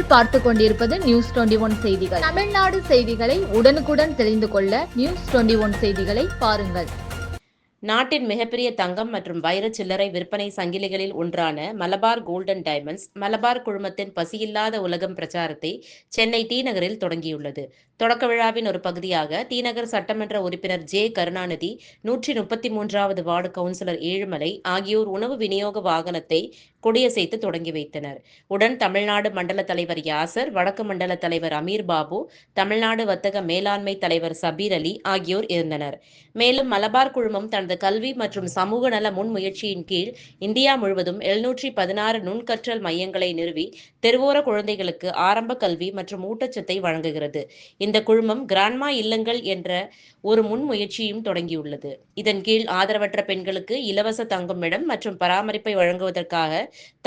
நீங்கள் பார்த்து கொண்டிருப்பது நியூஸ் 21 செய்திகள். தமிழ்நாடு செய்திகளை உடனுக்குடன் தெரிந்து கொள்ள நியூஸ் 21 செய்திகளை பாருங்கள். நாட்டின் மிகப்பெரிய தங்கம் மற்றும் வைர சில்லறை விற்பனை சங்கிலிகளில் ஒன்றான மலபார் கோல்டன் டைமண்ட்ஸ் மலபார் குழுமத்தின் பசியில்லாத உலகம் பிரச்சாரத்தை சென்னை டி நகரில் தொடங்கியுள்ளது. தொடக்க விழாவின் ஒரு பகுதியாக டி நகர் சட்டமன்ற உறுப்பினர் ஜே. கருணாநிதி, 133வது வார்டு கவுன்சிலர் ஏழுமலை ஆகியோர் உணவு விநியோக வாகனத்தை கொடியசைத்து தொடங்கி வைத்தனர். உடன் தமிழ்நாடு மண்டல தலைவர் யாசர், வடக்கு மண்டல தலைவர் அமீர் பாபு, தமிழ்நாடு வர்த்தக மேலாண்மை தலைவர் சபீர் அலி ஆகியோர் இருந்தனர். மேலும் மலபார் குழுமம் தனது கல்வி மற்றும் சமூக நல முன்முயற்சியின் கீழ் இந்தியா முழுவதும் 716 நுண்கற்றல் மையங்களை நிறுவி தெருவோர குழந்தைகளுக்கு ஆரம்ப கல்வி மற்றும் ஊட்டச்சத்தை வழங்குகிறது. இந்த குழுமம் கிராண்ட்மா இல்லங்கள் என்ற ஒரு முன்முயற்சியும் தொடங்கியுள்ளது. இதன் கீழ் ஆதரவற்ற பெண்களுக்கு இலவச தங்குமிடம் மற்றும் பராமரிப்பை வழங்குவதற்காக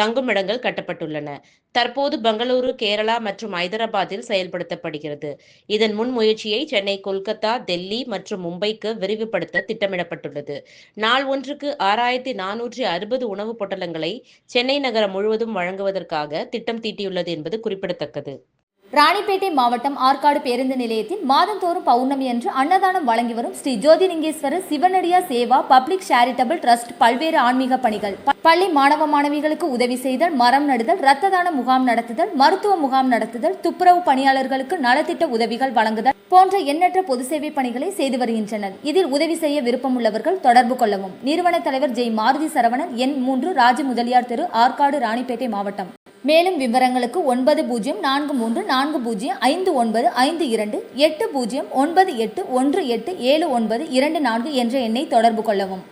தங்குமிடங்கள் கட்டப்பட்டுள்ளன. தற்போது பெங்களூரு, கேரளா மற்றும் ஐதராபாத்தில் செயல்படுத்தப்படுகிறது. இதன் முன்முயற்சியை சென்னை, கொல்கத்தா, டெல்லி மற்றும் மும்பைக்கு விரிவுபடுத்த திட்டமிடப்பட்டுள்ளது. நாள் ஒன்றுக்கு 6460 உணவுப் பொட்டலங்களை சென்னை நகரம் முழுவதும் வழங்குவதற்காக திட்டம் தீட்டியுள்ளது என்பது குறிப்பிடத்தக்கது. ராணிப்பேட்டை மாவட்டம் ஆற்காடு பேருந்து நிலையத்தில் மாதந்தோறும் பௌர்ணமி அன்று அன்னதானம் வழங்கி வரும் Sri Jothilingeswarar சிவனடியா Seva public charitable trust பல்வேறு ஆன்மீக பணிகள், பள்ளி மாணவ மாணவிகளுக்கு உதவி செய்தல், மரம் நடுதல், இரத்த தான முகாம் நடத்துதல், மருத்துவ முகாம் நடத்துதல், துப்புரவு பணியாளர்களுக்கு நலத்திட்ட உதவிகள் வழங்குதல் போன்ற எண்ணற்ற பொது சேவை பணிகளை செய்து வருகின்றனர். இதில் உதவி செய்ய விருப்பமுள்ளவர்கள் தொடர்பு கொள்ளவும். நிறுவன தலைவர் ஜெய் மாருதி சரவணன், எண் 3, ராஜ முதலியார் தெரு, ஆற்காடு, ராணிப்பேட்டை மாவட்டம். மேலும் விவரங்களுக்கு 9040459522 8098187924 என்ற எண்ணை தொடர்பு கொள்ளவும்.